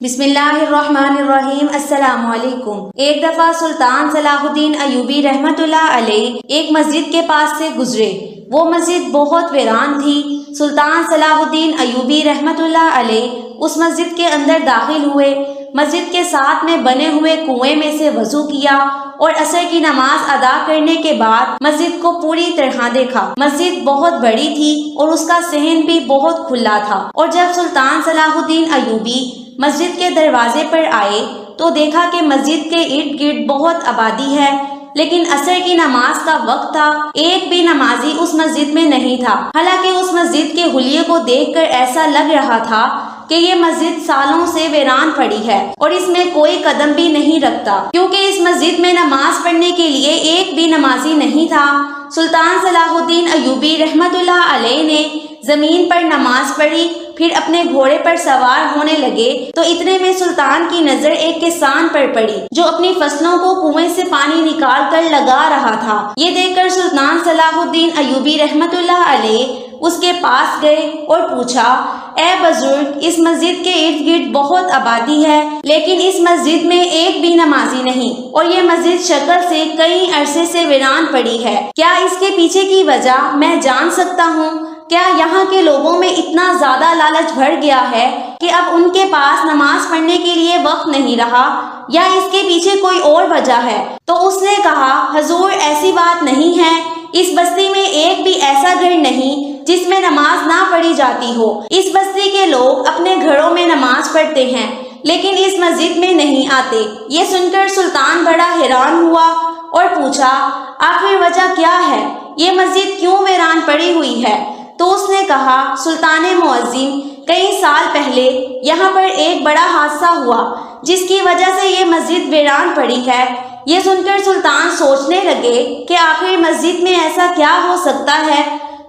بسم اللہ الرحمن الرحیم۔ السلام علیکم۔ ایک دفعہ سلطان صلاح الدین ایوبی رحمۃ اللہ علیہ ایک مسجد کے پاس سے گزرے۔ وہ مسجد بہت ویران تھی۔ سلطان صلاح الدین ایوبی رحمۃ اللہ علیہ اس مسجد کے اندر داخل ہوئے، مسجد کے ساتھ میں بنے ہوئے کنویں میں سے وضو کیا اور عصر کی نماز ادا کرنے کے بعد مسجد کو پوری طرح دیکھا۔ مسجد بہت بڑی تھی اور اس کا صحن بھی بہت کھلا تھا، اور جب سلطان صلاح الدین ایوبی مسجد کے دروازے پر آئے تو دیکھا کہ مسجد کے ارد گرد بہت آبادی ہے، لیکن عصر کی نماز کا وقت تھا، ایک بھی نمازی اس مسجد میں نہیں تھا۔ حالانکہ اس مسجد کے حلیے کو دیکھ کر ایسا لگ رہا تھا کہ یہ مسجد سالوں سے ویران پڑی ہے اور اس میں کوئی قدم بھی نہیں رکھتا، کیونکہ اس مسجد میں نماز پڑھنے کے لیے ایک بھی نمازی نہیں تھا۔ سلطان صلاح الدین ایوبی رحمۃ اللہ علیہ نے زمین پر نماز پڑھی، پھر اپنے گھوڑے پر سوار ہونے لگے تو اتنے میں سلطان کی نظر ایک کسان پر پڑی جو اپنی فصلوں کو کنویں سے پانی نکال کر لگا رہا تھا۔ یہ دیکھ کر سلطان صلاح الدین ایوبی رحمۃ اللہ علیہ اس کے پاس گئے اور پوچھا، اے بزرگ، اس مسجد کے ارد گرد بہت آبادی ہے، لیکن اس مسجد میں ایک بھی نمازی نہیں، اور یہ مسجد شکل سے کئی عرصے سے ویران پڑی ہے، کیا اس کے پیچھے کی وجہ میں جان سکتا ہوں؟ کیا یہاں کے لوگوں میں اتنا زیادہ لالچ بھر گیا ہے کہ اب ان کے پاس نماز پڑھنے کے لیے وقت نہیں رہا، یا اس کے پیچھے کوئی اور وجہ ہے؟ تو اس نے کہا، حضور، ایسی بات نہیں ہے، اس بستی میں ایک بھی ایسا گھر نہیں جس میں نماز نہ پڑھی جاتی ہو۔ اس بستی کے لوگ اپنے گھروں میں نماز پڑھتے ہیں لیکن اس مسجد میں نہیں آتے۔ یہ سن کر سلطان بڑا حیران ہوا اور پوچھا، آخر وجہ کیا ہے؟ یہ مسجد کیوں ویران پڑی ہوئی ہے؟ تو اس نے کہا، سلطان معظم، کئی سال پہلے یہاں پر ایک بڑا حادثہ ہوا جس کی وجہ سے یہ مسجد ویران پڑی ہے۔ یہ سن کر سلطان سوچنے لگے کہ آخر مسجد میں ایسا کیا ہو سکتا ہے۔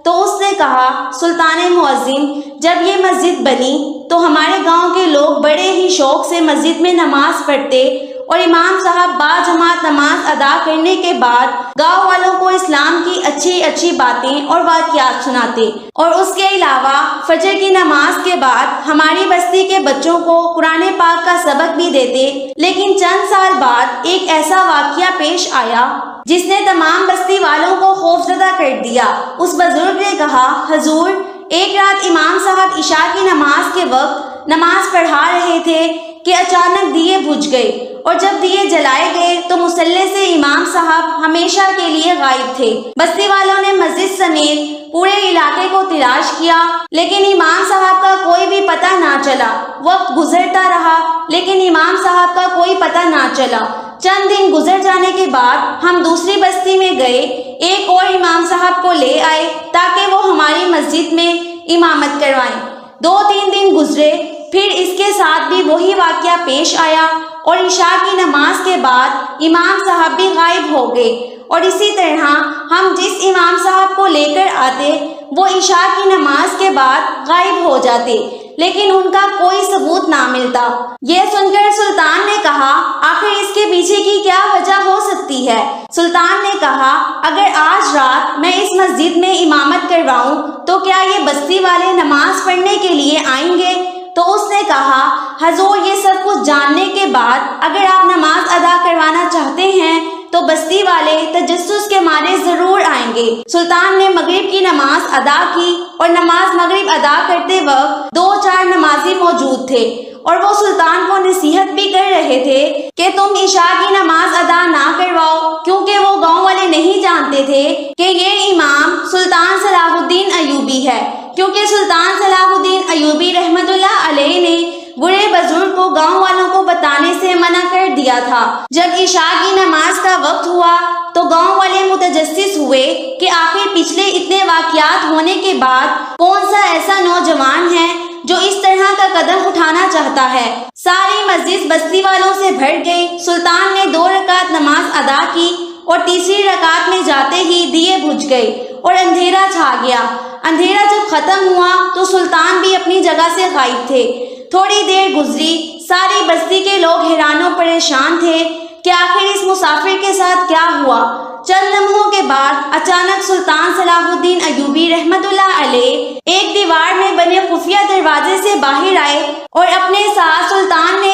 تو اس نے کہا، سلطان معظم، جب یہ مسجد بنی تو ہمارے گاؤں کے لوگ بڑے ہی شوق سے مسجد میں نماز پڑھتے اور امام صاحب با جماعت نماز ادا کرنے کے بعد گاؤں والوں کو اسلام کی اچھی اچھی باتیں اور واقعات سناتے، اور اس کے علاوہ فجر کی نماز کے بعد ہماری بستی کے بچوں کو قرآن پاک کا سبق بھی دیتے۔ لیکن چند سال بعد ایک ایسا واقعہ پیش آیا جس نے تمام بستی والوں کو خوفزدہ کر دیا۔ اس بزرگ نے کہا، حضور، ایک رات امام صاحب عشاء کی نماز کے وقت نماز پڑھا رہے تھے کہ اچانک دیے بجھ گئے، اور جب دیے جلائے گئے تو مصلی سے امام صاحب ہمیشہ کے لیے غائب تھے۔ بستی والوں نے مسجد سمیت پورے علاقے کو تلاش کیا لیکن امام صاحب کا کوئی بھی پتہ نہ چلا۔ وقت گزرتا رہا لیکن امام صاحب کا کوئی پتہ نہ چلا۔ چند دن گزر جانے کے بعد ہم دوسری بستی میں گئے، ایک اور امام صاحب کو لے آئے تاکہ وہ ہماری مسجد میں امامت کروائیں۔ 2-3 دن گزرے، پھر اس کے ساتھ بھی وہی واقعہ پیش آیا اور عشاء کی نماز کے بعد امام صاحب بھی غائب ہو گئے، اور اسی طرح ہم جس امام صاحب کو لے کر آتے وہ عشاء کی نماز کے بعد غائب ہو جاتے، لیکن ان کا کوئی ثبوت نہ ملتا۔ یہ سن کر سلطان نے کہا، آخر اس کے پیچھے کی کیا وجہ ہو سکتی ہے؟ سلطان نے کہا، اگر آج رات میں اس مسجد میں امامت کرواؤں تو کیا یہ بستی والے نماز پڑھنے کے لیے آئیں گے؟ تو اس نے کہا، حضور، یہ سب کچھ جاننے کے بعد اگر آپ نماز ادا کروانا چاہتے ہیں تو بستی والے تجسس کے مارے ضرور آئیں گے۔ سلطان نے مغرب کی نماز ادا کی، اور نماز مغرب ادا کرتے وقت 2-4 نمازی موجود تھے، اور وہ سلطان کو نصیحت بھی کر رہے تھے کہ تم عشاء کی نماز ادا نہ کرواؤ، کیونکہ وہ گاؤں والے نہیں جانتے تھے کہ یہ امام سلطان صلاح الدین ایوبی ہے، کیونکہ سلطان صلاح الدین ایوبی رحمۃ اللہ علیہ نے بڑے بزرگ کو گاؤں والوں کو بتانے سے منع کر دیا تھا۔ جب عشاء کی نماز کا وقت ہوا تو گاؤں والے متجسس ہوئے کہ آخر پچھلے اتنے واقعات ہونے کے بعد کون سا ایسا نوجوان ہے جو اس طرح کا قدم اٹھانا چاہتا ہے۔ ساری مسجد بستی والوں سے بھر گئی۔ سلطان نے 2 رکعت نماز ادا کی، اور تیسری رکعت میں جاتے ہی دیے بجھ گئے اور اندھیرا چھا گیا۔ اندھیرا جب ختم ہوا تو سلطان بھی اپنی جگہ سے غائب تھے۔ تھوڑی دیر گزری، ساری بستی کے لوگ حیران و پریشان تھے کہ آخر اس مسافر کے ساتھ کیا ہوا۔ چند لمحوں کے بعد اچانک سلطان صلاح الدین ایوبی رحمۃ اللہ علیہ ایک دیوار میں بنے خفیہ دروازے سے باہر آئے اور اپنے ساتھ سلطان نے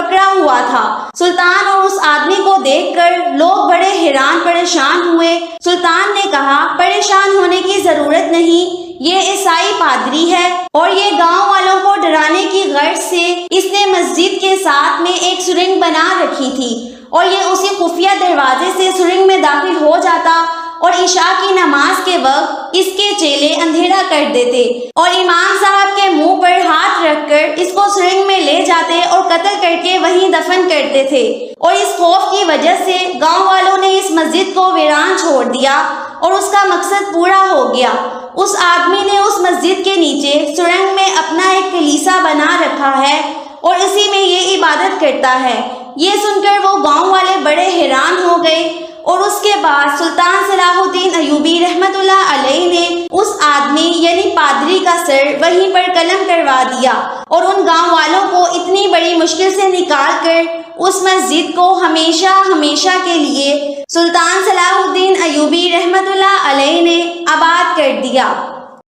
پکڑا ہوا تھا۔ سلطان اور اس آدمی کو دیکھ کر لوگ بڑے حیران پریشان ہوئے۔ سلطان نے کہا پریشان ہونے کی ضرورت نہیں، یہ عیسائی پادری ہے اور یہ گاؤں والوں کو ڈرانے کی غرض سے اس نے مسجد کے ساتھ میں ایک سرنگ بنا رکھی تھی اور یہ اسی خفیہ دروازے سے سرنگ میں داخل ہو جاتا اور عشاء کی نماز کے وقت اس کے چیلے اندھیرا کر دیتے اور امام صاحب کے منہ پر ہاتھ رکھ کر اس کو سرنگ میں لے جاتے اور قتل کر کے وہیں دفن کرتے تھے، اور اس خوف کی وجہ سے گاؤں والوں نے اس مسجد کو ویران چھوڑ دیا اور اس کا مقصد پورا ہو گیا۔ اس آدمی نے اس مسجد کے نیچے سرنگ میں اپنا ایک کلیسا بنا رکھا ہے اور اسی میں یہ عبادت کرتا ہے۔ یہ سن کر وہ گاؤں والے بڑے حیران ہو گئے، اور اس کے بعد سلطان صلاح الدین ایوبی رحمت اللہ علیہ نے اس آدمی یعنی پادری کا سر وہیں پر قلم کروا دیا اور ان گاؤں والوں کو اتنی بڑی مشکل سے نکال کر اس مسجد کو ہمیشہ ہمیشہ کے لیے سلطان صلاح الدین ایوبی رحمت اللہ علیہ نے آباد کر دیا۔